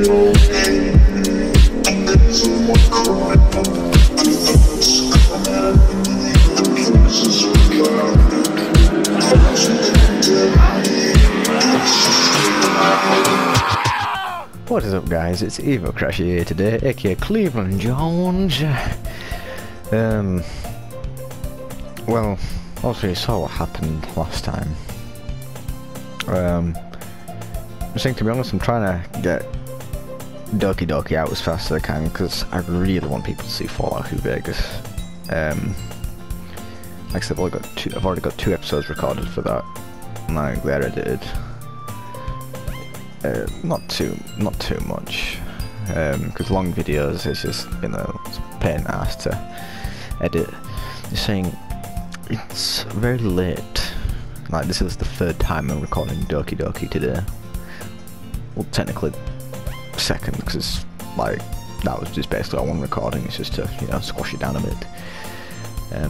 What is up, guys? It's Evo Crasher here today, aka Cleveland Jones. Well, obviously you saw what happened last time. I think, to be honest, I'm trying to get Doki out as fast as I can because I really want people to see Fallout New Vegas. Like I said, I've already got 2 episodes recorded for that, and like they're edited. Not too much, because long videos is just, you know, it's a pain in the ass to edit. Just saying, it's very late. Like, this is the 3rd time I'm recording Doki today. Well, technically, 2nd, because like that was just basically all one recording. It's just to, you know, squash it down a bit.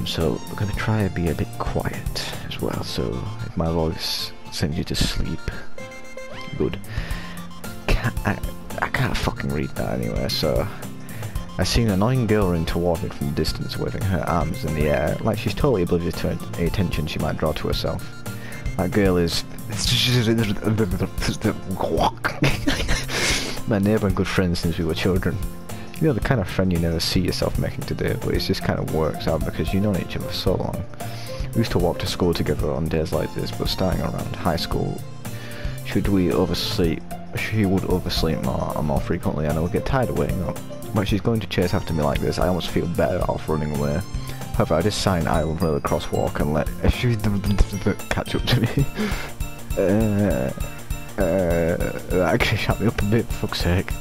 So we're gonna try to be a bit quiet as well. So if my voice sends you to sleep, good. I can't fucking read that anyway, so I seen an annoying girl running toward me from a distance, waving her arms in the air, like she's totally oblivious to any attention she might draw to herself. That girl is my neighbour and good friend since we were children. You know, the kind of friend you never see yourself making today, but it just kind of works out because you've known each other for so long. We used to walk to school together on days like this, but starting around high school, she would oversleep more and more frequently, and I would get tired of waiting up. When she's going to chase after me like this, I almost feel better off running away. However, I just sign I will run the crosswalk and let she catch up to me. That actually shut me up a bit, for fuck's sake.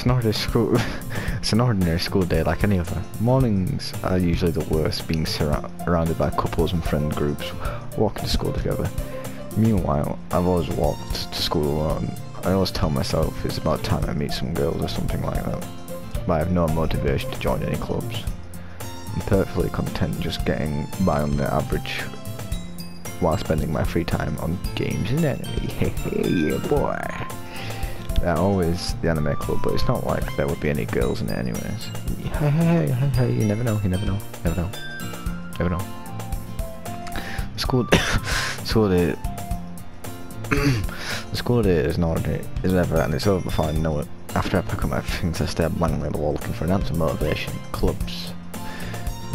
It's an ordinary school day like any other. Mornings are usually the worst, being surrounded by couples and friend groups walking to school together. Meanwhile, I've always walked to school alone. I always tell myself it's about time I meet some girls or something like that, but I have no motivation to join any clubs. I'm perfectly content just getting by on the average while spending my free time on games and anime. Hey, yeah, boy. Always the anime club, but it's not like there would be any girls in it anyways. Hey, you never know. The school day is never, and it's over before I know it. After I pick up my things, I stare blankly at the wall looking for an answer. Motivation clubs.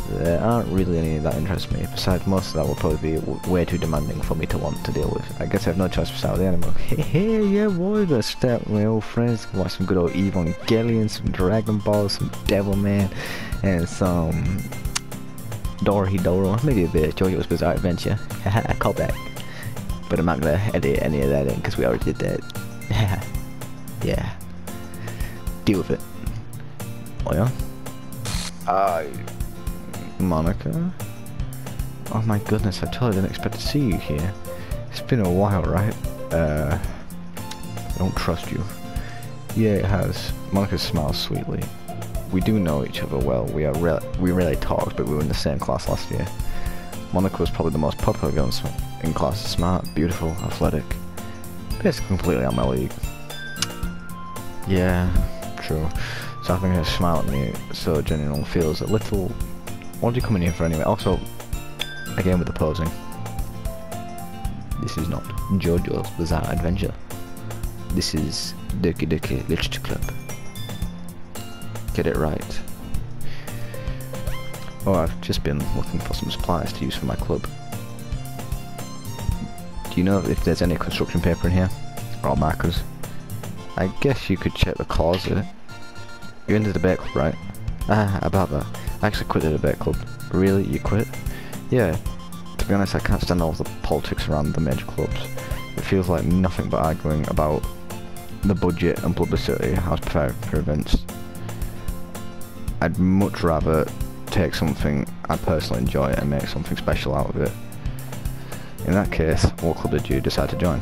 There aren't really any that interest me. Besides, most of that will probably be way too demanding for me to want to deal with. I guess I have no choice but start with the anime. Hey, yeah, boy, gonna start with my old friends, watch some good old Evangelion, some Dragon Ball, some Devilman, and some Dorohedoro, maybe a bit of JoJo's Bizarre Adventure. Haha, call back. But I'm not gonna edit any of that in because we already did that. Yeah. Deal with it. Oh yeah? Monica? Oh my goodness, I totally didn't expect to see you here. It's been a while, right? I don't trust you. Yeah, it has. Monica smiles sweetly. We do know each other well. We rarely talked, but we were in the same class last year. Monica was probably the most popular girl in class. Smart, beautiful, athletic. Basically completely out my league. Yeah, true. So having her smile at me so genuine feels a little... What are you coming here for anyway? Also, again with the posing. This is not JoJo's Bizarre Adventure. This is Doki Literature Club. Get it right. Oh, I've just been looking for some supplies to use for my club. Do you know if there's any construction paper in here? Or markers? I guess you could check the closet. You're into the debate club, right? About that. I actually quit the debate club. Really? You quit? Yeah. To be honest, I can't stand all the politics around the major clubs. It feels like nothing but arguing about the budget and publicity I was prepared for events. I'd much rather take something I personally enjoy and make something special out of it. In that case, what club did you decide to join?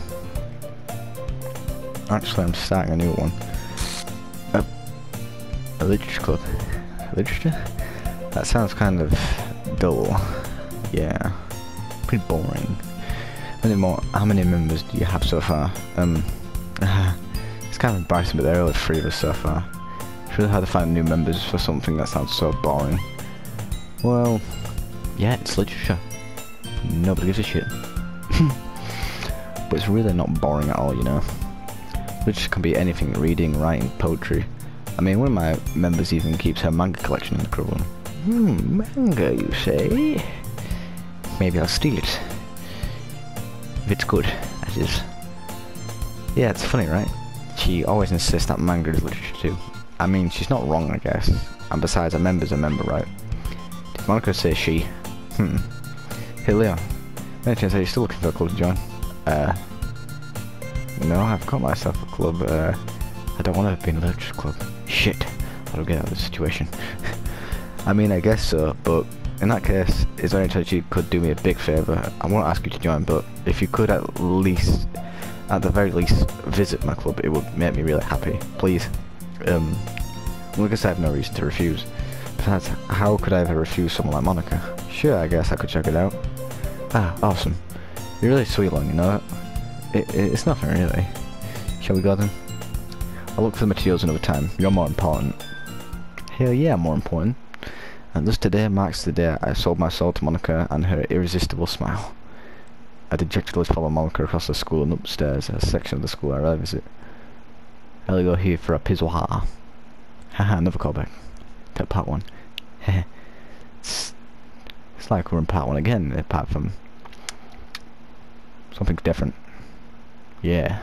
Actually, I'm starting a new one. A literature club. Literature? That sounds kind of dull. Yeah. pretty boring. How many members do you have so far? It's kind of embarrassing, but there are only 3 of us so far. It's really hard to find new members for something that sounds so boring. Well, yeah, it's literature. Nobody gives a shit. But it's really not boring at all, you know. Literature can be anything: reading, writing, poetry. I mean, one of my members even keeps her manga collection in the club room. Manga, you say? Maybe I'll steal it. If it's good, that is. Yeah, it's funny, right? She always insists that manga is literature too. I mean, she's not wrong, I guess. And besides, a member's a member, right? Did Monica say she? Hey, Leo. Any chance are you still looking for a club to join? No, I've got myself a club. I don't want to be in a literature club. Shit. How do I get out of this situation? I mean, I guess so, but in that case, is there any chance you could do me a big favour? I won't ask you to join, but if you could at the very least, visit my club, it would make me really happy. Please. Well, I guess I have no reason to refuse. Besides, how could I ever refuse someone like Monica? Sure, I guess I could check it out. Ah, awesome. You're really sweet, Long, you know that? It's nothing, really. Shall we go then? I'll look for the materials another time. You're more important. Hell yeah, more important. And thus today marks the day I sold my soul to Monica and her irresistible smile. I dejectedly follow Monica across the school and upstairs, a section of the school I rarely visit. I'll go here for a pissoir. Haha, another callback. To part 1. It's like we're in part 1 again, apart from something different. Yeah.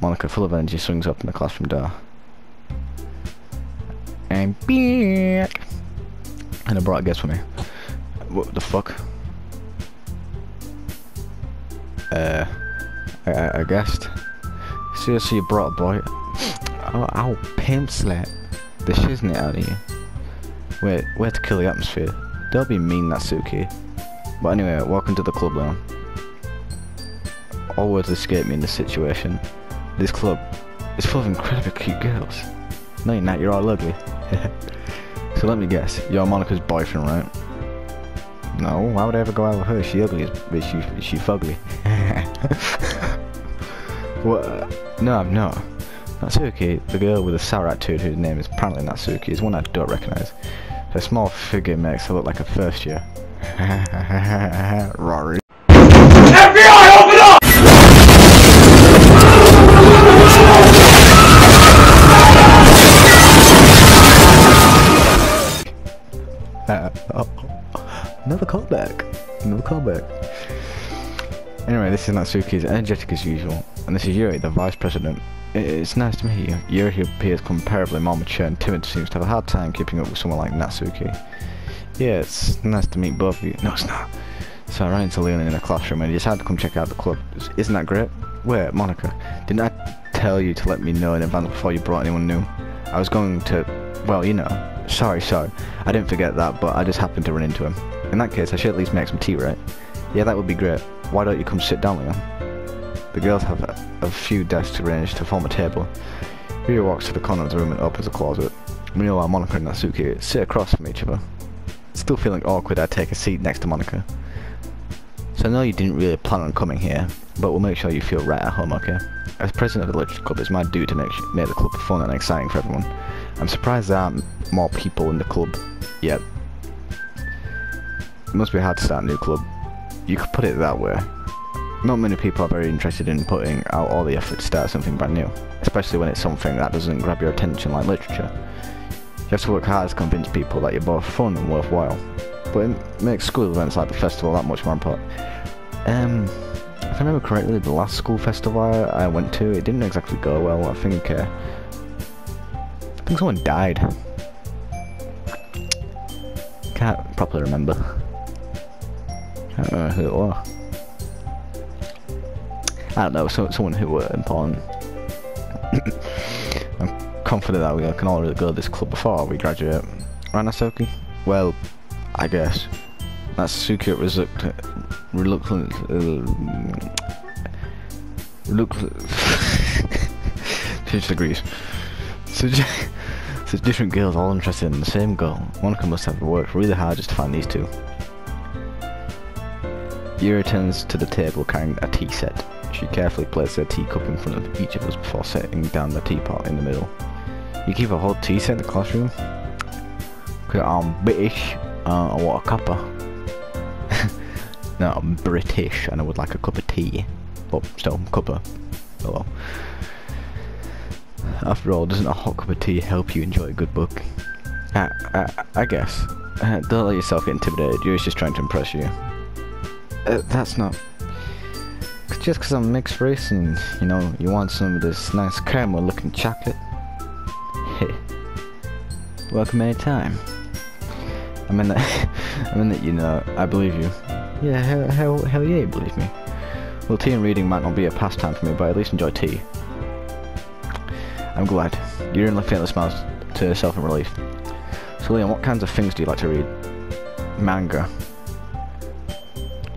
Monica, full of energy, swings open the classroom door. I'm back! And I brought a guest with me. What the fuck? I guessed. Seriously, you brought a boy? Oh, ow, pimp slap. The shiznit out of you. Wait, where to kill the atmosphere? Don't be mean, Natsuki. But anyway, welcome to the club now. All words escape me in this situation. This club is full of incredibly cute girls. No, you're not, you're all ugly. So let me guess, you're Monica's boyfriend, right? No, why would I ever go out with her? She ugly, but she fugly. What? No, I'm not. Natsuki, the girl with the sour attitude whose name is apparently Natsuki, is one I don't recognise. Her small figure makes her look like a first year. Rory. FBI, open up! Another callback. Another callback. Anyway, this is Natsuki, as energetic as usual, and this is Yuri, the vice president. It's nice to meet you. Yuri, who appears comparably more mature and timid, seems to have a hard time keeping up with someone like Natsuki. Yeah, it's nice to meet both of you. No, it's not. So I ran into Leon in a classroom and he decided to come check out the club. Isn't that great? Wait, Monica, didn't I tell you to let me know in advance before you brought anyone new? I was going to, well, you know. Sorry. I didn't forget that, but I just happened to run into him. In that case, I should at least make some tea, right? Yeah, that would be great. Why don't you come sit down, Leon? The girls have a few desks arranged to form a table. Ryo walks to the corner of the room and opens a closet. Meanwhile, Monica and Natsuki sit across from each other. Still feeling awkward, I take a seat next to Monica. So I know you didn't really plan on coming here, but we'll make sure you feel right at home, okay? As president of the literature club, it's my duty to make the club fun and exciting for everyone. I'm surprised there aren't more people in the club yet. It must be hard to start a new club. You could put it that way. Not many people are very interested in putting out all the effort to start something brand new, especially when it's something that doesn't grab your attention like literature. You have to work hard to convince people that you're both fun and worthwhile, but it makes school events like the festival that much more important. If I remember correctly, the last school festival I went to, it didn't exactly go well. I think someone died. Can't properly remember. Can't remember who it was. I don't know, someone who were important. I'm confident that we can all really go to this club before we graduate. Right, Natsuki? Well, I guess. Natsuki reluctant. She agrees. So different girls all interested in the same goal. Monica must have worked really hard just to find these two. Yuri returns to the table carrying a tea set. She carefully places her teacup in front of each of us before setting down the teapot in the middle. You keep a whole tea set in the classroom? Cause I'm British, I want a cuppa. No, I'm British and I would like a cup of tea. But still, cuppa. Oh well. After all, doesn't a hot cup of tea help you enjoy a good book? I guess. Don't let yourself get intimidated, Yuri's just trying to impress you. That's not... Just because I'm mixed race and, you know, you want some of this nice caramel looking chocolate. Hey. Welcome anytime. I mean that, you know, I believe you. Yeah, hell yeah, you believe me. Well, tea and reading might not be a pastime for me, but I at least enjoy tea. I'm glad. Yuri faintly smiles to herself in relief. So Liam, what kinds of things do you like to read? Manga.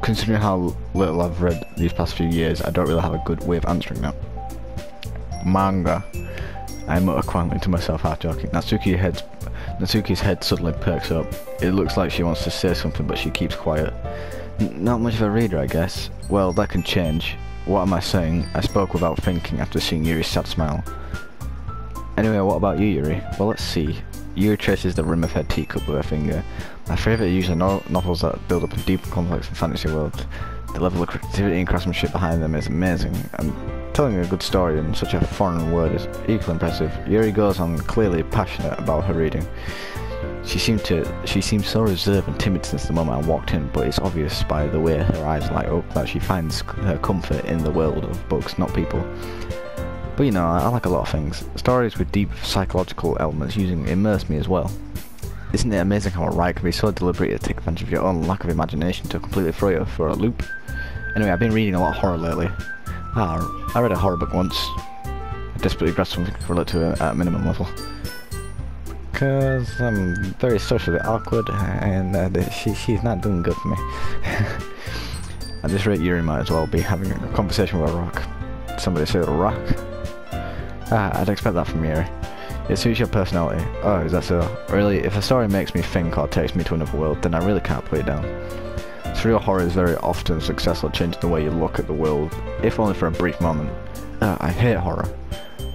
Considering how little I've read these past few years, I don't really have a good way of answering that. Manga. I mutter quietly to myself, half joking. Natsuki's head suddenly perks up. It looks like she wants to say something, but she keeps quiet. Not much of a reader, I guess. Well, that can change. What am I saying? I spoke without thinking after seeing Yuri's sad smile. Anyway, what about you, Yuri? Well, let's see. Yuri traces the rim of her teacup with her finger. My favourite are usually novels that build up a deep, complex and fantasy world. The level of creativity and craftsmanship behind them is amazing, and telling a good story in such a foreign word is equally impressive. Yuri goes on clearly passionate about her reading. She seemed so reserved and timid since the moment I walked in, but it's obvious by the way her eyes light up that she finds her comfort in the world of books, not people. But you know, I like a lot of things. Stories with deep psychological elements using immerse me as well. Isn't it amazing how a writer can be so deliberate to take advantage of your own lack of imagination to completely throw you for a loop? Anyway, I've been reading a lot of horror lately. I read a horror book once. I desperately grasped something to relate to at a minimum level. Because I'm very socially awkward and she's not doing good for me. At this rate, Yuri might as well be having a conversation with a rock. Somebody say a rock? I'd expect that from Yuri. It suits your personality. Oh, is that so? Really, if a story makes me think or takes me to another world, then I really can't put it down. Surreal horror is very often successful at changing the way you look at the world, if only for a brief moment. I hate horror.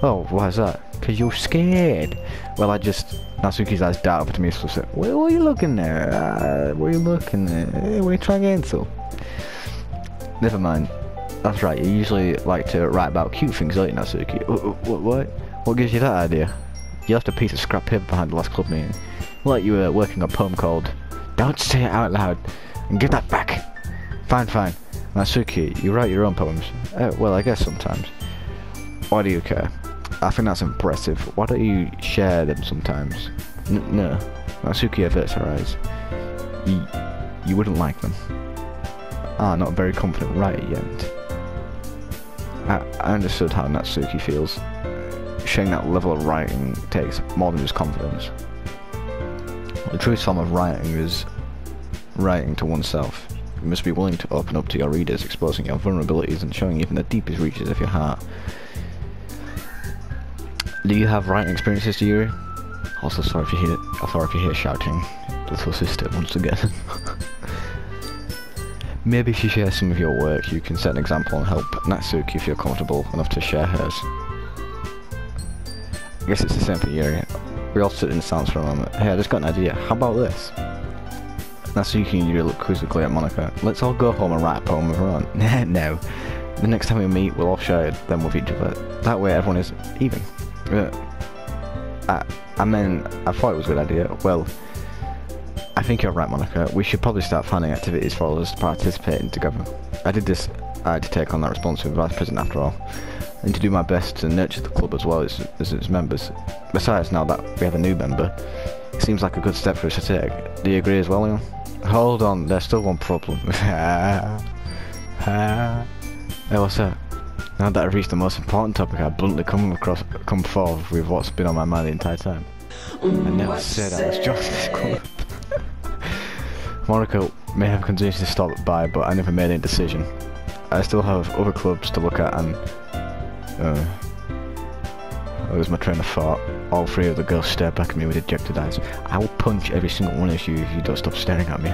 Oh, why is that? Cause you're scared. Well, Natsuki's eyes dart over to me, so said, what are you looking there? What are you looking there? What are you trying to get into? Never mind. That's right, you usually like to write about cute things, don't you, Natsuki? What? What gives you that idea? You left a piece of scrap paper behind the last club meeting. Like you were working a poem called Don't Say It Out Loud and Give That Back. Fine. Natsuki, you write your own poems. Well, I guess sometimes. Why do you care? I think that's impressive. Why don't you share them sometimes? No. Natsuki averts her eyes. You wouldn't like them. Not very confident writer yet. I understood how Natsuki feels. Sharing that level of writing takes more than just confidence. The truest form of writing is writing to oneself. You must be willing to open up to your readers, exposing your vulnerabilities and showing even the deepest reaches of your heart. Do you have writing experiences, do you? Also, sorry if you hear shouting. Little sister once again. Maybe if you share some of your work, you can set an example and help Natsuki feel comfortable enough to share hers. I guess it's the same for Yuri. We all sit in silence for a moment. Hey, I just got an idea. How about this? Natsuki and Yuri look quizzically at Monica. Let's all go home and write a poem of our own. No. The next time we meet, we'll all share them with each other. That way everyone is even. I thought it was a good idea. Well, I think you're right, Monica. We should probably start finding activities for us to participate in together. I had to take on that responsibility as vice president after all. And to do my best to nurture the club as well as its members. Besides, now that we have a new member, it seems like a good step for us to take. Do you agree as well, Leon? Hold on, there's still one problem. Hey, what's that? Now that I've reached the most important topic, I bluntly come forward with what's been on my mind the entire time. I never said I was joining this club. Monica may have continued to stop by, but I never made any decision. I still have other clubs to look at and... Lose my train of thought. All three of the girls stare back at me with dejected eyes. I will punch every single one of you if you don't stop staring at me.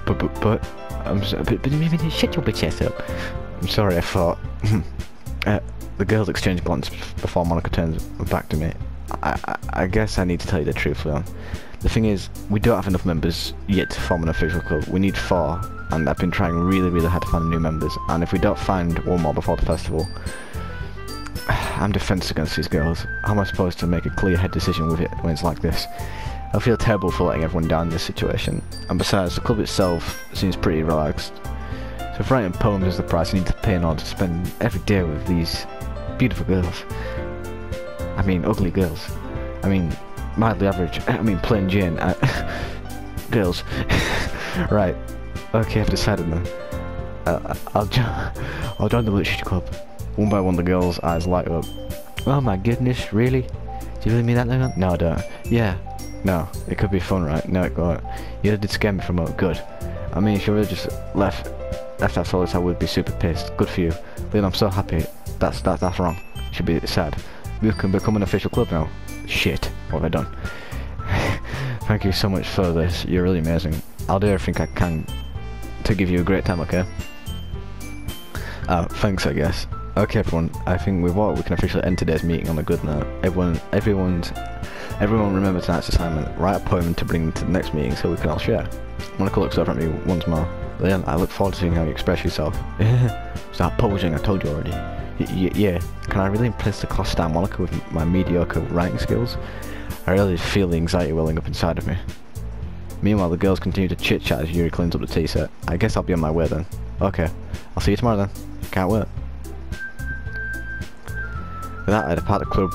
But I'm so, but shut your bitch ass up. I'm sorry, I thought the girls exchange glances before Monica turns back to me. I guess I need to tell you the truth, Leon. The thing is, we don't have enough members yet to form an official club. We need 4, and I've been trying really hard to find new members. And if we don't find one more before the festival, I'm defenseless against these girls. How am I supposed to make a clear-head decision with it when it's like this? I feel terrible for letting everyone down in this situation. And besides, the club itself seems pretty relaxed. So if writing poems is the price I need to pay in order to spend every day with these beautiful girls. I mean, ugly girls. I mean, mildly average. I mean, plain Jane. Girls. Right. Okay, I've decided now. I'll join the literature club. One by one, the girls' eyes light up. Oh my goodness, really? Do you really mean that, Leon? No, I don't. Yeah. No. It could be fun, right? No, it won't. You did scare me from a good. I mean, if you really just left after all this, I would be super pissed. Good for you. Leon, I'm so happy. That's wrong. You should be sad. We can become an official club now. Shit. What have I done? Thank you so much for this. You're really amazing. I'll do everything I can to give you a great time, okay? Thanks, I guess. Okay, everyone. I think with what we can officially end today's meeting on a good note. Everyone remember tonight's assignment. Write a poem to bring to the next meeting so we can all share. Monica looks over at me once more. Leon, I look forward to seeing how you express yourself. Start posing, I told you already. Yeah, can I really impress the class star Monica with my mediocre writing skills? I really feel the anxiety welling up inside of me. Meanwhile, the girls continue to chit-chat as Yuri cleans up the tea set. I guess I'll be on my way then. Okay, I'll see you tomorrow then. Can't wait. With that, I depart the club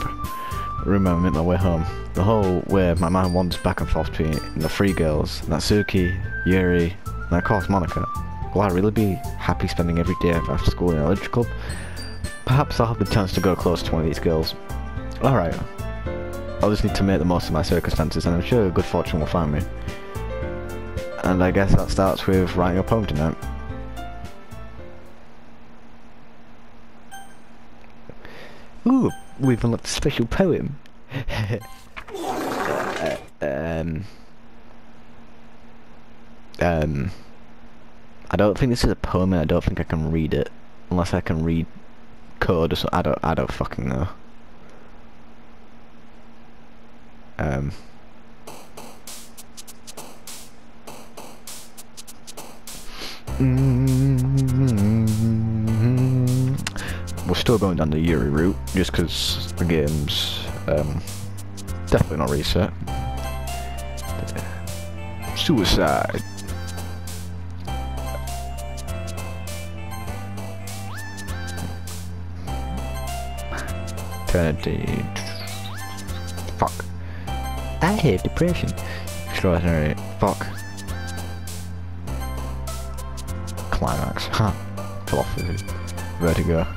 room and make my way home. The whole way, my mind wanders back and forth between the 3 girls, Natsuki, Yuri, and of course Monica. Will I really be happy spending every day after school in a literature club? Perhaps I'll have the chance to go close to one of these girls. Alright. I'll just need to make the most of my circumstances, and I'm sure good fortune will find me. And I guess that starts with writing a poem tonight. Ooh, we've unlocked a special poem. I don't think this is a poem, and I don't think I can read it unless I can read code or something. I don't fucking know. We're still going down the Yuri route, just because the game's definitely not reset. Suicide. Eternity. Fuck. I have depression. Extraordinary. Fuck. Climax. Ha. Philosophy. Vertigo.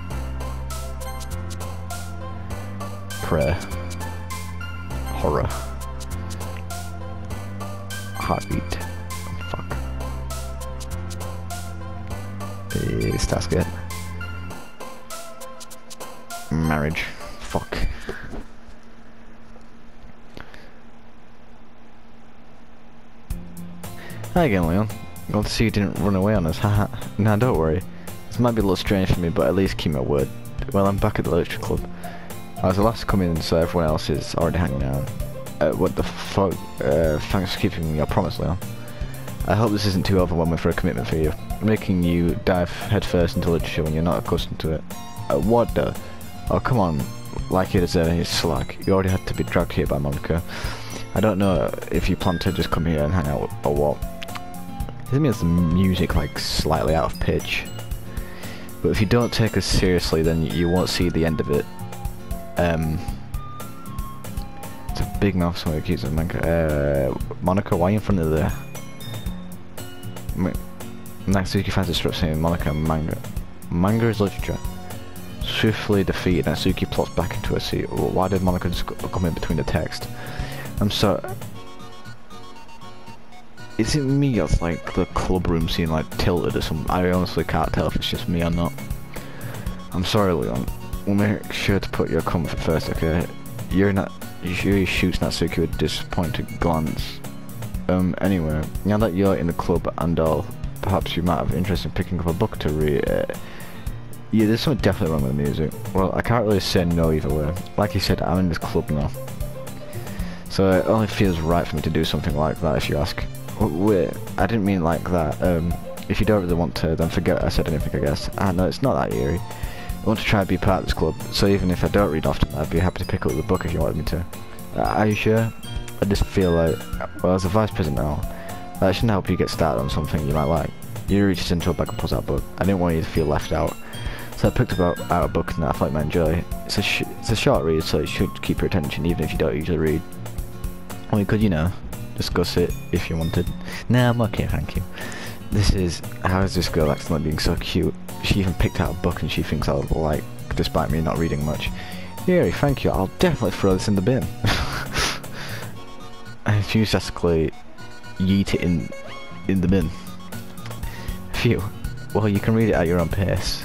Prayer. Horror. Heartbeat. Fuck. Starsgate. Marriage. Fuck. Hi again, Leon. Glad to see you didn't run away on us, haha. Nah, don't worry. This might be a little strange for me, but at least keep my word. Well, I'm back at the literature club. I was the last to come in, so everyone else is already hanging out. What the fuck? Thanks for keeping your promise, Leon. I hope this isn't too overwhelming for a commitment for you. Making you dive headfirst into literature when you're not accustomed to it. What the? Oh, come on. Like you deserve any slack. You already had to be dragged here by Monica. I don't know if you plan to just come here and hang out or what. It means the music like slightly out of pitch. But if you don't take us seriously, then you won't see the end of it. It's a big mouth, so it keeps it. Monica, why are you in front of there? Natsuki finds it saying Monica manga. Manga is literature. Swiftly defeated, Natsuki plots back into her seat. Why did Monica just come in between the text? I'm sorry. Is it me or like the club room scene like tilted or something? I honestly can't tell if it's just me or not. I'm sorry, Leon. We'll make sure to put your comfort first, okay? Yuri shoots Natsuki with a disappointed glance. Anyway, now that you're in the club and all, perhaps you might have interest in picking up a book to read. Yeah, there's something definitely wrong with the music. Well, I can't really say no either way. Like you said, I'm in this club now. So it only feels right for me to do something like that, if you ask. Wait, I didn't mean like that. If you don't really want to, then forget I said anything, I guess. Ah, no, it's not that eerie. I want to try and be part of this club, so even if I don't read often, I'd be happy to pick up the book if you wanted me to. Are you sure? I just feel like, well, as a vice president now, that shouldn't help you get started on something you might like. You reached into a bag and pulls out a book. I didn't want you to feel left out. So I picked out a book that I thought you might enjoy. It's a short read, so it should keep your attention even if you don't usually read. Or you could, you know, discuss it if you wanted. Nah, I'm okay, thank you. This is, how is this girl acting like being so cute? She even picked out a book and she thinks I'll like, despite me not reading much. Yeah, thank you, I'll definitely throw this in the bin. I enthusiastically yeet it in the bin. Phew. Well, you can read it at your own pace.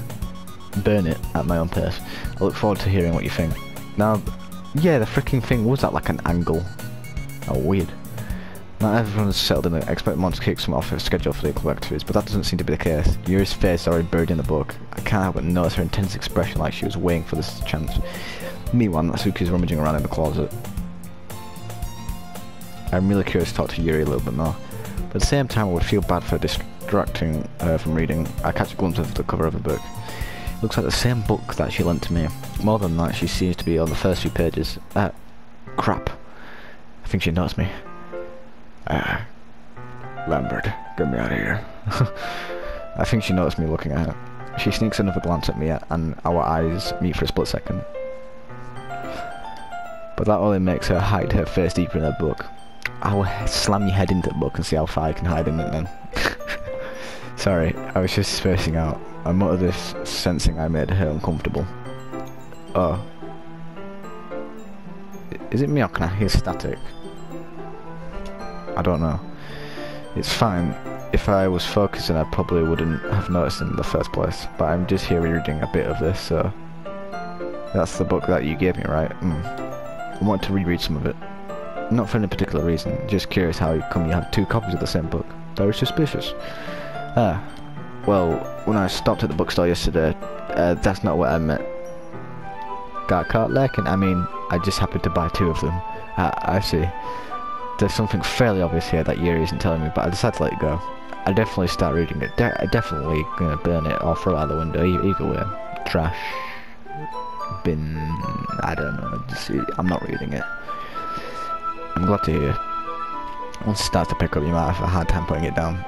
Burn it at my own pace. I look forward to hearing what you think. Now, yeah, the freaking thing was at like an angle. Oh, weird. Not everyone's settled in. I expect Mom to kick some off her schedule for the club activities, but that doesn't seem to be the case. Yuri's face is already buried in the book. I can't help but notice her intense expression, like she was waiting for this chance. Meanwhile, Natsuki's rummaging around in the closet. I'm really curious to talk to Yuri a little bit more, but at the same time I would feel bad for distracting her from reading. I catch a glimpse of the cover of the book. It looks like the same book that she lent to me. More than that, she seems to be on the first few pages. Crap. I think she noticed me. Lambert, get me out of here. I think she noticed me looking at her. She sneaks another glance at me and our eyes meet for a split second. But that only makes her hide her face deeper in her book. I will slam your head into the book and see how far I can hide in it then. Sorry, I was just spacing out. I muttered this, sensing I made her uncomfortable. Oh. Is it me or can I hear static? I don't know. It's fine. If I was focusing, I probably wouldn't have noticed in the first place. But I'm just here reading a bit of this, so... That's the book that you gave me, right? I want to reread some of it. Not for any particular reason, just curious how come you have two copies of the same book. Very suspicious. Well, when I stopped at the bookstore yesterday, that's not what I meant. Got caught lacking? I mean, I just happened to buy two of them. I see. There's something fairly obvious here that Yuri isn't telling me, but I decided to let it go. I definitely start reading it. I definitely gonna burn it or throw it out the window, either way. Trash. Bin. I don't know. I'm not reading it. I'm glad to hear. Once it starts to pick up, you might have a hard time putting it down.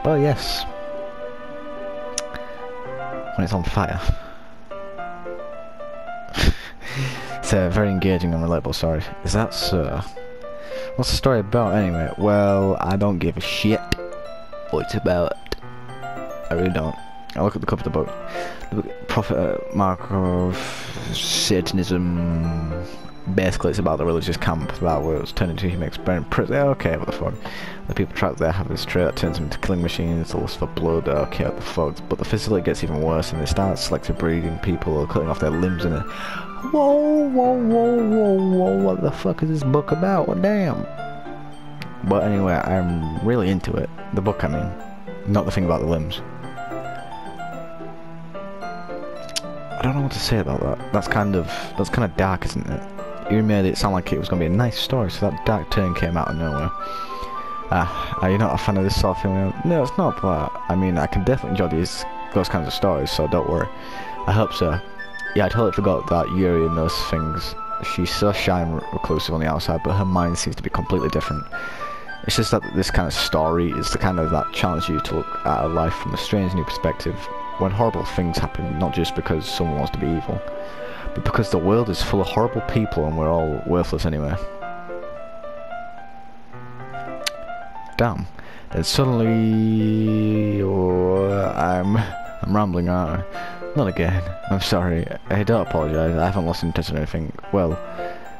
Well, yes. When it's on fire. It's a very engaging and relatable story. Is that so? What's the story about anyway? Well, I don't give a shit what it's about. I really don't. I look at the cover of the book. The book, Prophet Mark of Satanism. Basically, it's about the religious camp that was turned into human experiment. Okay, what the fuck? The people trapped there have this trait that turns them into killing machines, the lust for blood. Okay, what the fuck? But the facility gets even worse, and they start selective breeding people or cutting off their limbs in it. Whoa, whoa, whoa, whoa, whoa! What the fuck is this book about? Well, damn. But anyway, I'm really into it. The book, I mean, not the thing about the limbs. I don't know what to say about that. That's kind of dark, isn't it? You made it sound like it was going to be a nice story, so that dark turn came out of nowhere. Are you not a fan of this sort of film? No, it's not, but I mean, I can definitely enjoy those kinds of stories, so don't worry. I hope so. Yeah, I totally forgot that Yuri and those things. She's so shy and reclusive on the outside, but her mind seems to be completely different. It's just that this kind of story is the kind of that challenges you to look at a life from a strange new perspective, when horrible things happen, not just because someone wants to be evil, but because the world is full of horrible people and we're all worthless anyway. Damn. Then suddenly... I'm rambling, aren't I? Not again. I'm sorry. I don't apologise. I haven't lost interest in anything. Well,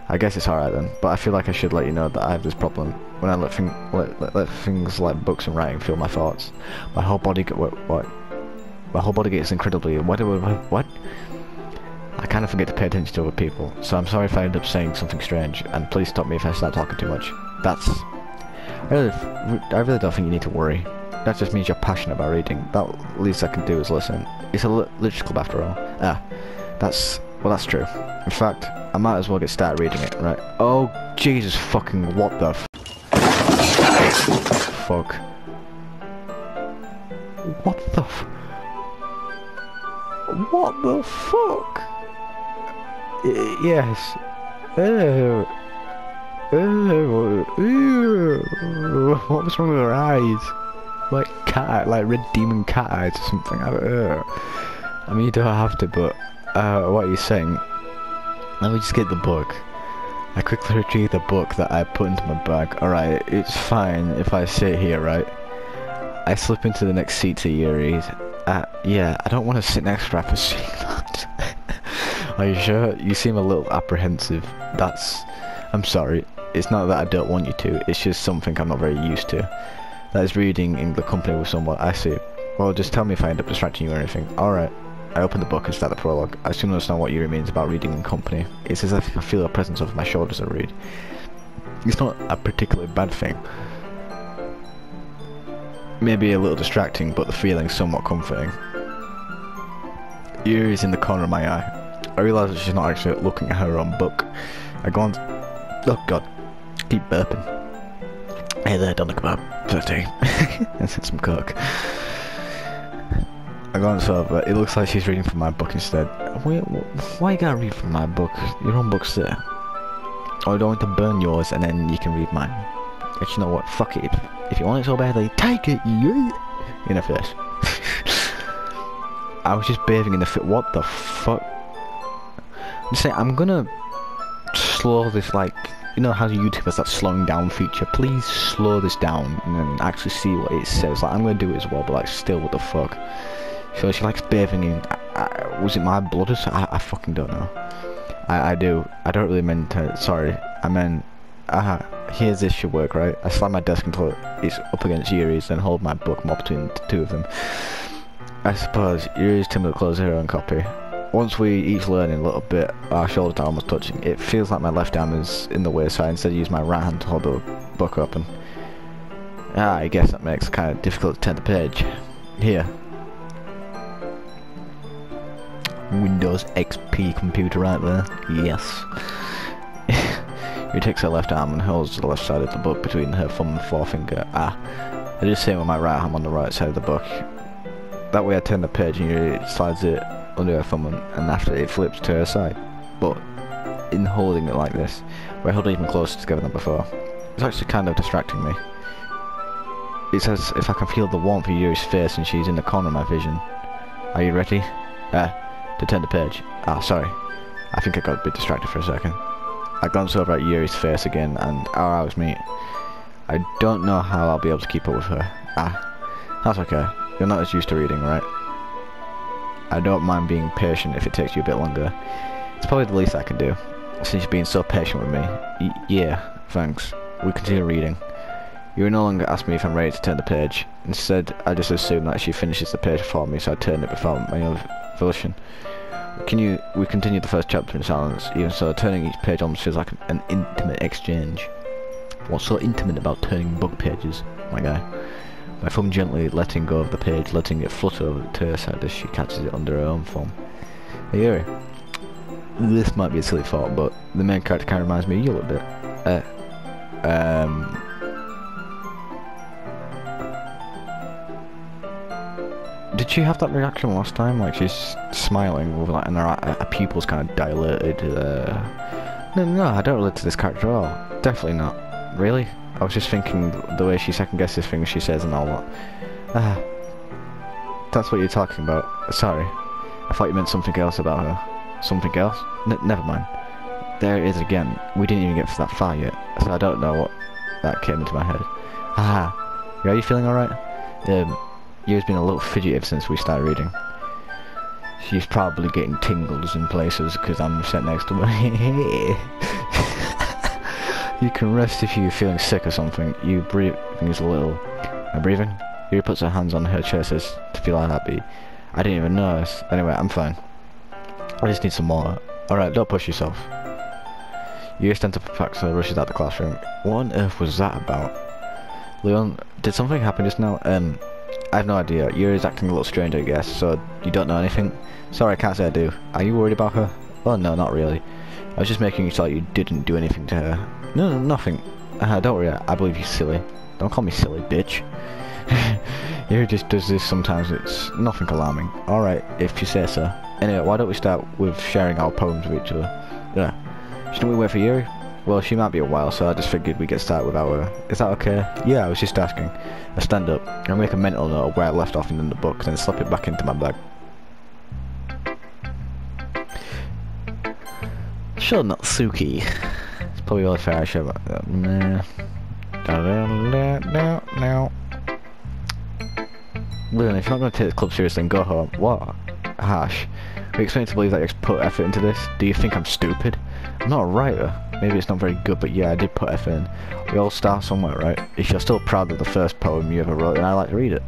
I guess it's alright then. But I feel like I should let you know that I have this problem. When I let things like books and writing fill my thoughts, my whole body my whole body gets incredibly... What? I kind of forget to pay attention to other people, so I'm sorry if I end up saying something strange, and please stop me if I start talking too much. I really don't think you need to worry. That just means you're passionate about reading. That least I can do is listen. It's a literature club after all. That's true. In fact, I might as well get started reading it, right? Oh, Jesus fucking what the fuck? What the what the fuck? Yes. What was wrong with her eyes? Like like red demon cat eyes or something. I mean, you don't have to, but what are you saying? Let me just get the book. I quickly retrieve the book that I put into my bag. Alright, it's fine if I sit here, right? I slip into the next seat to Yuri's. Yeah, I don't want to sit next to her for seeing that. Are you sure? You seem a little apprehensive. I'm sorry. It's not that I don't want you to, it's just something I'm not very used to. That is reading in the company with someone. I see. Well, just tell me if I end up distracting you or anything. Alright. I open the book and start the prologue. I soon understand what Yuri means about reading in company. It's as if I feel a presence over my shoulders as I read. It's not a particularly bad thing. Maybe a little distracting, but the feeling's somewhat comforting. Yuri's in the corner of my eye. I realise that she's not actually looking at her own book. I go on... Oh god. Keep burping. Hey there, down the kebab. 30. And some coke. I glance over. It looks like she's reading from my book instead. Wait, why you gotta read from my book? Your own book's there. Or I don't want to burn yours and then you can read mine. But you know what? Fuck it. If you want it so badly, take it, yeah. In her face. I was just bathing in the fit. What the fuck? I'm just saying, I'm gonna slow this, like, you know how YouTube has that slowing down feature? Please slow this down and then actually see what it says. Like, I'm gonna do it as well, but like, still, what the fuck? So she likes bathing in. Was it my blood or something? I fucking don't know. I do. I don't really mean to. Sorry. I meant. Here's this should work, right? I slam my desk until it's up against Yuri's, then hold my book more between the two of them. I suppose Yuri's timidly closes her own copy. Once we each learn in a little bit, our shoulders are almost touching. It feels like my left arm is in the way, so I instead use my right hand to hold the book open. I guess that makes it kind of difficult to turn the page. Here. Windows XP computer right there. Yes. He takes her left arm and holds the left side of the book between her thumb and forefinger. I just sit with my right hand on the right side of the book. That way I turn the page and it slides it under her thumb and after it flips to her side. But in holding it like this, we're holding even closer together than before. It's actually kind of distracting me. It's as if I can feel the warmth of Yuri's face and she's in the corner of my vision. Are you ready? To turn the page. Sorry. I think I got a bit distracted for a second. I glance over at Yuri's face again and our eyes meet. I don't know how I'll be able to keep up with her. That's okay. You're not as used to reading, right? I don't mind being patient if it takes you a bit longer. It's probably the least I can do, since you're being so patient with me. Yeah, thanks. We continue reading. Yuri no longer asks me if I'm ready to turn the page. Instead, I just assume that she finishes the page before me, so I turn it before my own volition. We continue the first chapter in silence. Even so, turning each page almost feels like an intimate exchange. What's so intimate about turning book pages, my guy? My thumb gently letting go of the page, letting it flutter over to her side as she catches it under her own thumb. Hey Yuri, this might be a silly thought, but the main character kind of reminds me of you a little bit. Did she have that reaction last time? Like she's smiling with like, and her pupils kind of dilated. No, I don't relate to this character at all. Definitely not. Really? I was just thinking the way she second guesses things she says and all that. That's what you're talking about. Sorry. I thought you meant something else about her. Something else? Never mind. There it is again. We didn't even get that far yet, so I don't know what that came into my head. Are you feeling alright? Yuri's been a little fidgety since we started reading. She's probably getting tingles in places because I'm sat next to her. You can rest if you're feeling sick or something. You breathing is a little... breathing? Yuri puts her hands on her chest as to feel happy. I didn't even notice. Anyway, I'm fine. I just need some more. Alright, don't push yourself. Yuri stands up and packs and rushes out the classroom. What on earth was that about? Leon, did something happen just now? I have no idea. Yuri's acting a little strange, I guess, so you don't know anything? Sorry, I can't say I do. Are you worried about her? Well, no, not really. I was just making you thought you didn't do anything to her. No, nothing. Don't worry, I believe you, silly. Don't call me silly, bitch. Yuri just does this sometimes, it's nothing alarming. Alright, if you say so. Anyway, why don't we start with sharing our poems with each other? Yeah. Shouldn't we wait for Yuri? Well, she might be a while, so I just figured we'd get started with our... Is that okay? Yeah, I was just asking. I stand up. I'll make a mental note of where I left off in the book, then slip it back into my bag. Sure, not Suki. It's probably only fair I should have... Nah. No. Listen, if you're not going to take this club seriously, then go home. What? Harsh. We expect to believe that you put effort into this? Do you think I'm stupid? I'm not a writer. Maybe it's not very good, but yeah, I did put effort in. We all start somewhere, right? If you're still proud of the first poem you ever wrote, then I'd like to read it.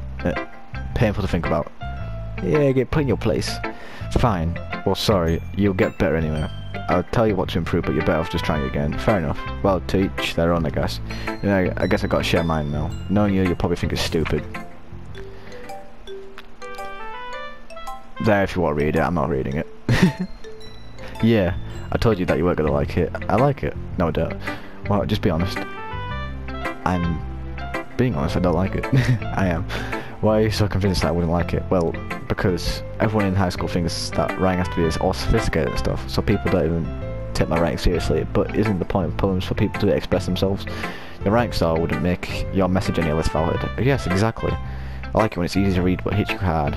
Painful to think about. Yeah, get put in your place. Fine. Well, sorry. You'll get better anyway. I'll tell you what to improve, but you're better off just trying again. Fair enough. Well, to each their own, I guess. You know, I guess I gotta share mine now. Knowing you'll probably think it's stupid. There, if you want to read it, I'm not reading it. Yeah, I told you that you weren't gonna like it. I like it. No, I don't. Well, just be honest. I'm being honest, I don't like it. I am. Why are you so convinced that I wouldn't like it? Well, because everyone in high school thinks that writing has to be all sophisticated and stuff, so people don't even take my writing seriously. But isn't the point of poems for people to express themselves? Your writing style wouldn't make your message any less valid. Yes, exactly. I like it when it's easy to read but hits you hard.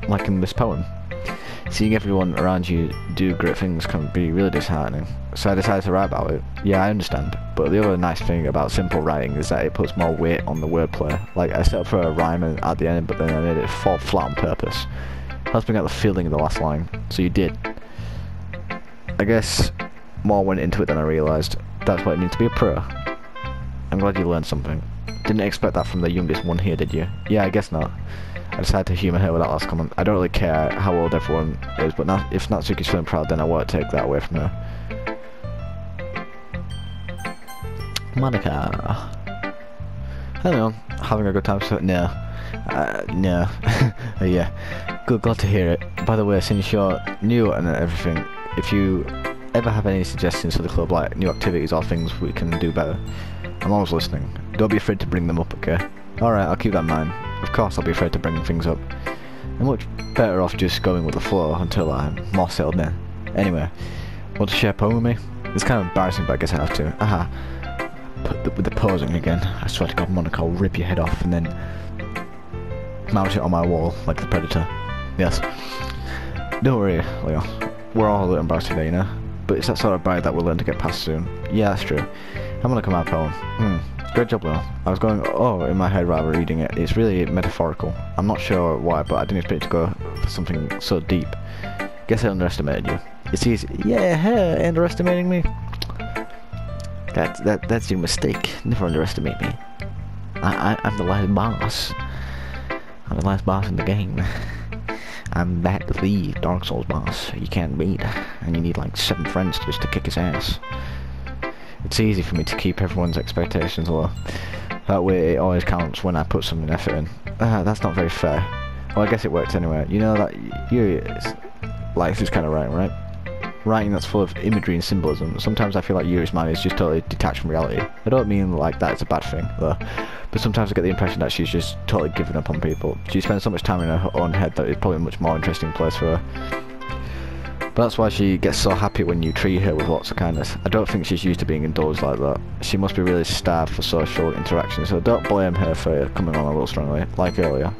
Like in this poem. Seeing everyone around you do great things can be really disheartening. So I decided to write about it. Yeah, I understand. But the other nice thing about simple writing is that it puts more weight on the wordplay. Like, I set up for a rhyme at the end, but then I made it fall flat on purpose. Helps me get the feeling in the last line. So you did. I guess more went into it than I realised. That's what it means to be a pro. I'm glad you learned something. Didn't expect that from the youngest one here, did you? Yeah, I guess not. I decided to humour her with that last comment. I don't really care how old everyone is, but if Natsuki's feeling proud, then I won't take that away from her. Monica. Hello, having a good time? So, no. No. Yeah. Good, glad to hear it. By the way, since you're new and everything, if you ever have any suggestions for the club, like new activities or things we can do better, I'm always listening. Don't be afraid to bring them up, okay? Alright, I'll keep that in mind. Of course I'll be afraid to bring things up. I'm much better off just going with the flow until I'm more settled in. Anyway, want to share a poem with me? It's kind of embarrassing, but I guess I have to. Aha. With the posing again. I swear to God, Monica, I'll rip your head off and then mount it on my wall like the Predator. Yes. Don't worry, Leo. We're all a little embarrassed today, you know? But it's that sort of barrier that we'll learn to get past soon. Yeah, that's true. I'm gonna come out poem. Great job, Leo. I was going, in my head rather reading it. It's really metaphorical. I'm not sure why, but I didn't expect it to go for something so deep. Guess I underestimated you. It's easy. Yeah, underestimating me? That's your mistake. Never underestimate me. I'm the last boss. I'm the last boss in the game. I'm that the Dark Souls boss you can't beat, and you need like 7 friends just to kick his ass. It's easy for me to keep everyone's expectations low. That way it always counts when I put some effort in. That's not very fair. Well, I guess it works anyway. You know that Yuri's life is kind of writing, right? Writing that's full of imagery and symbolism. Sometimes I feel like Yuri's mind is just totally detached from reality. I don't mean like that it's a bad thing, though. But sometimes I get the impression that she's just totally given up on people. She spends so much time in her own head that it's probably a much more interesting place for her. But that's why she gets so happy when you treat her with lots of kindness. I don't think she's used to being indulged like that. She must be really starved for social interaction, so don't blame her for coming on a little strongly, like earlier.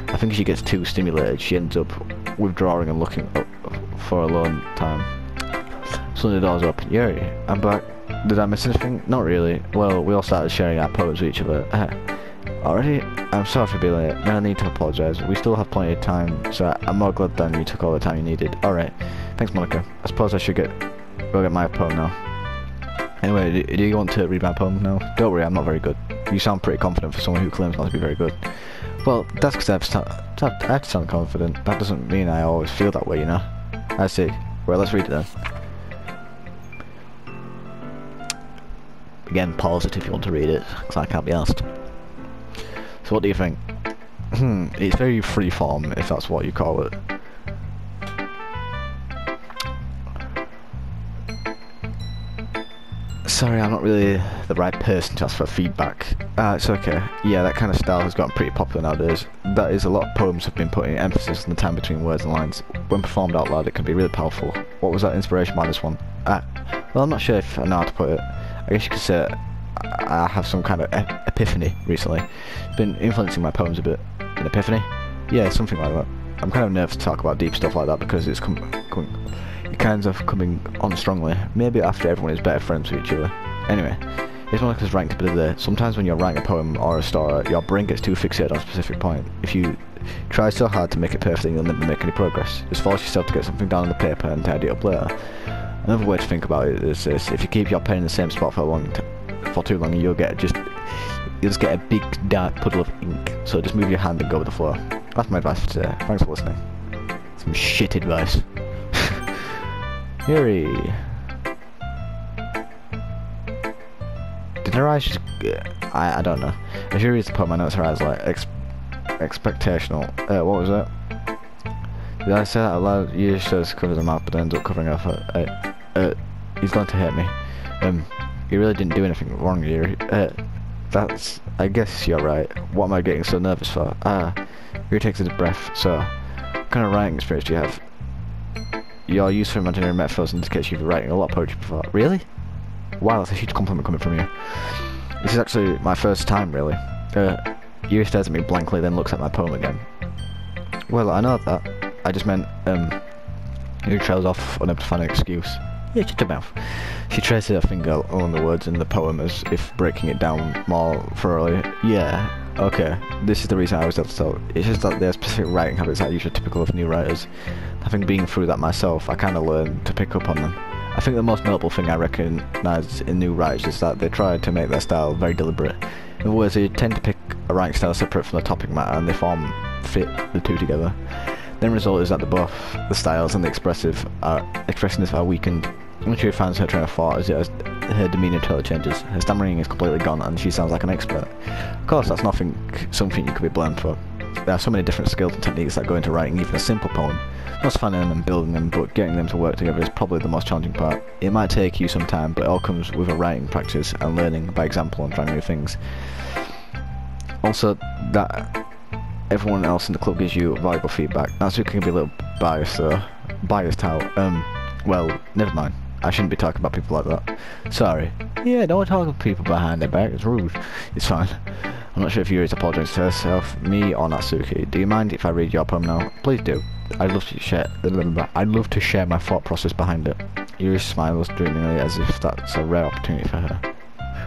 I think she gets too stimulated, she ends up withdrawing and looking up for alone time. Suddenly the door's open. Yuri, I'm back. Did I miss anything? Not really. Well, we all started sharing our poems with each other. Already? I'm sorry for being late. No need to apologise. We still have plenty of time, so I'm more glad than you took all the time you needed. Alright. Thanks, Monica. I suppose I should go get my poem now. Anyway, do you want to read my poem now? Don't worry, I'm not very good. You sound pretty confident for someone who claims not to be very good. Well, that's because I have to sound confident. That doesn't mean I always feel that way, you know? I see. Well, let's read it then. Again, pause it if you want to read it, because I can't be asked. So what do you think? It's very freeform, if that's what you call it. Sorry, I'm not really the right person to ask for feedback. It's okay. Yeah, that kind of style has gotten pretty popular nowadays. That is, a lot of poems have been putting emphasis on the time between words and lines. When performed out loud, it can be really powerful. What was that inspiration behind this one? Well, I'm not sure if I know how to put it. I guess you could say I have some kind of epiphany recently. It's been influencing my poems a bit. An epiphany? Yeah, something like that. I'm kind of nervous to talk about deep stuff like that because it's kind of coming on strongly. Maybe after everyone is better friends with each other. Anyway, here's one because ranked a bit of the. Sometimes when you're writing a poem or a story, your brain gets too fixated on a specific point. If you try so hard to make it perfect, you'll never make any progress. Just force yourself to get something down on the paper and tidy it up later. Another way to think about it is this: if you keep your pen in the same spot for too long, you'll just get a big dark puddle of ink. So just move your hand and go with the flow. That's my advice for today. Thanks for listening. Some shit advice. Yuri. Did her eyes just... I don't know. If Yuri reads the poem, I notice her eyes like expectational. What was that? Did I say that out loud? Yuri says covers her mouth, but ends up covering her. He's going to hurt me. You really didn't do anything wrong, Yuri. That's... I guess you're right. What am I getting so nervous for? Yuri takes a deep breath. So, what kind of writing experience do you have? Your use for imaginary metaphors indicates you've been writing a lot of poetry before. Really? Wow, that's a huge compliment coming from you. This is actually my first time, really. Yuri stares at me blankly, then looks at my poem again. Well, I know that. I just meant, Yuri trails off, unable to find an excuse. Yeah, shut your mouth. She traces her finger along the words in the poem as if breaking it down more thoroughly. Yeah, okay. This is the reason I was able to tell. It's just that there are specific writing habits that are usually typical of new writers. Having been through that myself, I kind of learned to pick up on them. I think the most notable thing I recognise in new writers is that they try to make their style very deliberate. In other words, they tend to pick a writing style separate from the topic matter and they fit the two together. The end result is that both the styles and the expressiveness are weakened. When she finds her train of thought as her demeanour totally changes. Her stammering is completely gone and she sounds like an expert. Of course, that's something you could be blamed for. There are so many different skills and techniques that go into writing even a simple poem. Not finding them and building them, but getting them to work together is probably the most challenging part. It might take you some time, but it all comes with a writing practice and learning by example and trying new things. Also, that everyone else in the club gives you valuable feedback. Natsuki can be a little biased though. Biased how? Well, never mind. I shouldn't be talking about people like that. Sorry. Yeah, don't talk to people behind their back. It's rude. It's fine. I'm not sure if Yuri's apologising to herself, me, or Natsuki. Do you mind if I read your poem now? Please do. I'd love to share my thought process behind it. Yuri smiles dreamingly as if that's a rare opportunity for her.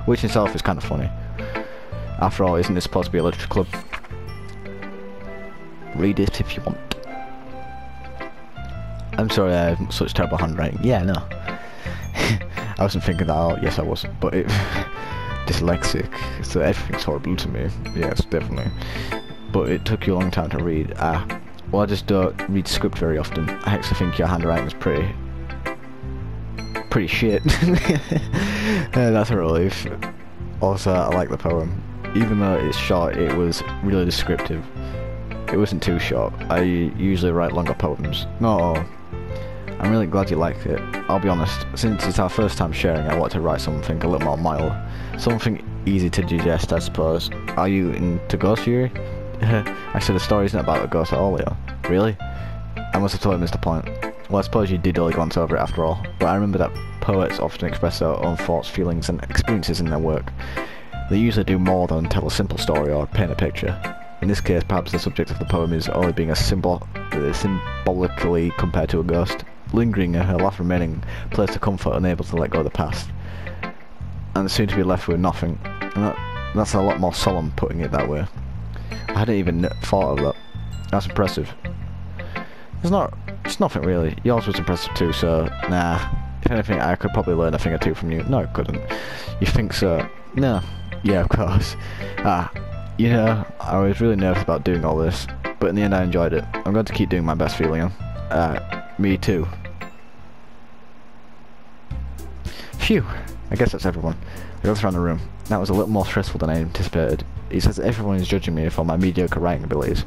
Which in itself is kind of funny. After all, isn't this supposed to be a literature club? Read it if you want. I'm sorry I have such terrible handwriting. Yeah, no. I wasn't thinking that out. Yes, I wasn't. But it... dyslexic. So everything's horrible to me. Yes, definitely. But it took you a long time to read. Well, I just don't read script very often. I actually think your handwriting is pretty shit. That's a relief. Also, I like the poem. Even though it's short, it was really descriptive. It wasn't too short. I usually write longer poems. No, I'm really glad you liked it. I'll be honest, since it's our first time sharing, I want to write something a little more mild. Something easy to digest, I suppose. Are you into ghost, Yuri? Actually, the story isn't about a ghost at all, Leo. Really? I must have totally missed the point. Well, I suppose you did only glance over it after all, but I remember that poets often express their own thoughts, feelings and experiences in their work. They usually do more than tell a simple story or paint a picture. In this case, perhaps the subject of the poem is only being symbolically compared to a ghost, lingering in her last remaining place of comfort, unable to let go of the past, and soon to be left with nothing. And that's a lot more solemn, putting it that way. I hadn't even thought of that. That's impressive. It's nothing really. Yours was impressive too, so nah. If anything, I could probably learn a thing or two from you. No, I couldn't. You think so? No. Yeah, of course. You know, I was really nervous about doing all this, but in the end I enjoyed it. I'm going to keep doing my best, Leon. Me too. Phew. I guess that's everyone. I looked around the room. That was a little more stressful than I anticipated. He says everyone is judging me for my mediocre writing abilities.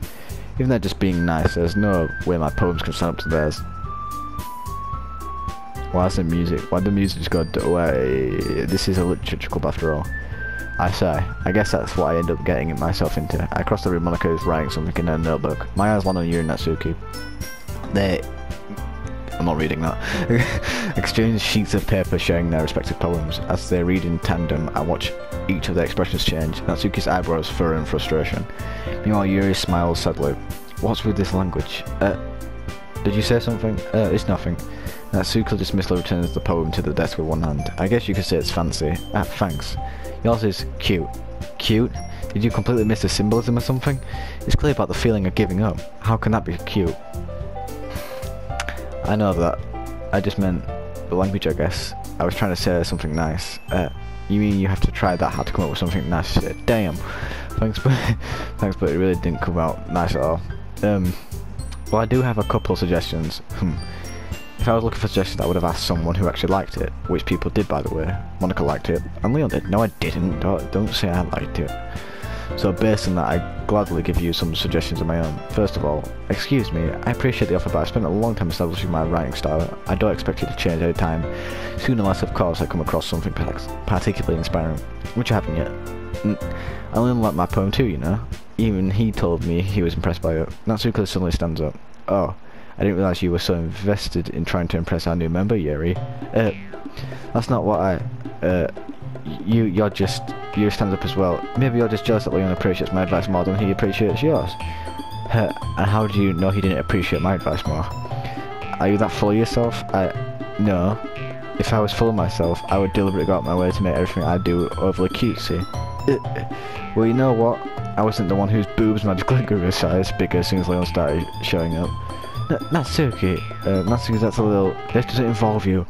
Even they're just being nice, there's no way my poems can stand up to theirs. Why is the music? Why the music just got away? This is a literature club after all. I say, I guess that's what I end up getting myself into. I cross the room, Monica is writing something in her notebook. My eyes land on you and Natsuki. I'm not reading that. Exchange sheets of paper sharing their respective poems. As they read in tandem, I watch each of their expressions change. Natsuki's eyebrows furrow in frustration. Meanwhile, Yuri smiles sadly. What's with this language? Did you say something? It's nothing. Natsuki dismissively returns the poem to the desk with one hand. I guess you could say it's fancy. Thanks. Yours is cute. Cute? Did you completely miss the symbolism or something? It's clear about the feeling of giving up. How can that be cute? I know that. I just meant the language, I guess. I was trying to say something nice. You mean you have to try that hard to come up with something nice? Damn. Thanks, but it really didn't come out nice at all. Well, I do have a couple of suggestions. If I was looking for suggestions, I would have asked someone who actually liked it, which people did, by the way. Monica liked it, and Leon did. No, I didn't. Don't say I liked it. So based on that, I gladly give you some suggestions of my own. First of all, excuse me, I appreciate the offer, but I spent a long time establishing my writing style. I don't expect it to change any time soon, unless of course I come across something particularly inspiring, which I haven't yet. I only like my poem too, you know. Even he told me he was impressed by it. Natsuki suddenly stands up. Oh, I didn't realise you were so invested in trying to impress our new member, Yuri. That's not what I... Yuri stands up as well. Maybe you're just jealous that Leon appreciates my advice more than he appreciates yours. And how do you know he didn't appreciate my advice more? Are you that full of yourself? No. If I was full of myself, I would deliberately go out my way to make everything I do overly cutesy. Well, you know what? I wasn't the one whose boobs magically grew a size bigger as soon as Leon started showing up. Natsuki, that's a little... This doesn't involve you.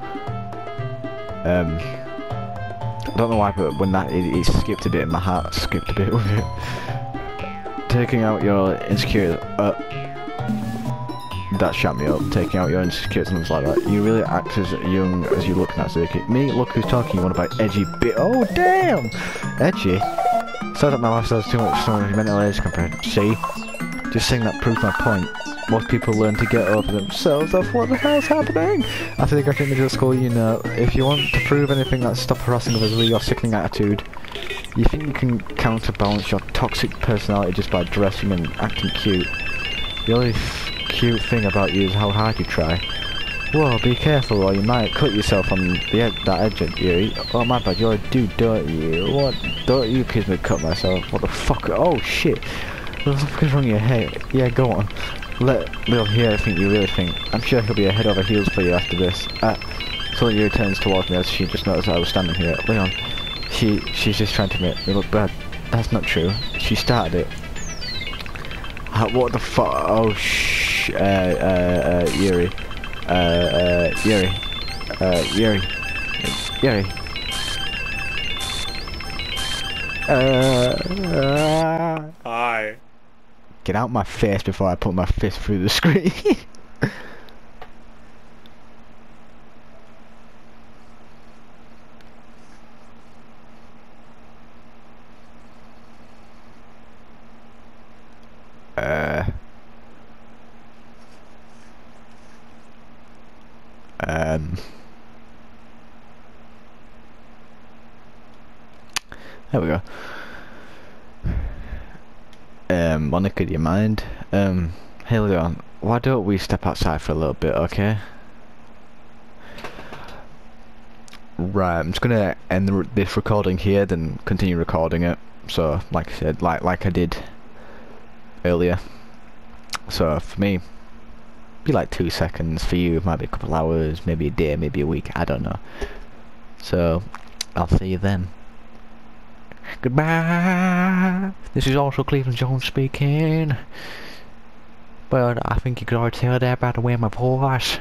I don't know why, but when that it skipped a bit, and my heart skipped a bit with it. Taking out your insecurity, that shut me up. Taking out your insecurity and things like that. You really act as young as you look, Natsuki. Me, look who's talking. You want about edgy bit? Oh damn, edgy. Sounds like my lifestyle's too much someone's mental age compared. See, just saying that proves my point. Most people learn to get over themselves. That's what the hell's happening. After they graduate middle school, you know, if you want to prove anything, that's stop harassing others with your sickening attitude. You think you can counterbalance your toxic personality just by dressing and acting cute. The only cute thing about you is how hard you try. Whoa, be careful or you might cut yourself on the that edge, Yuri. Oh my bad, you're a dude, don't you? What? Don't you accuse me to cut myself? What the fuck? Oh shit. What the fuck is wrong with your head? Yeah, go on. Let Lil hear everything you really think. I'm sure he'll be head over heels for you after this. So Yuri turns towards me as she just noticed I was standing here. Leon, she's just trying to make me look bad. That's not true. She started it. What the fuck? Oh shh. Yuri. Yuri. Yuri. Hi. Get out my face before I put my fist through the screen. There we go. Monica, do you mind? Hey Leon, why don't we step outside for a little bit, okay? Right, I'm just gonna end this recording here, then continue recording it. So, like I said, like I did earlier. So, for me, be like 2 seconds. For you, it might be a couple hours, maybe a day, maybe a week, I don't know. So, I'll see you then. Goodbye. This is also Cleveland Jones speaking. But I think you could already tell that by the way my voice.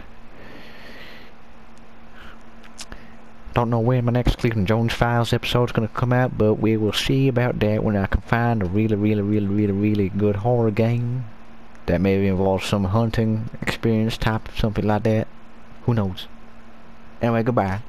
Don't know when my next Cleveland Jones Files episode is gonna come out, but we will see about that when I can find a really good horror game that maybe involves some hunting experience type, something like that. Who knows? Anyway, goodbye.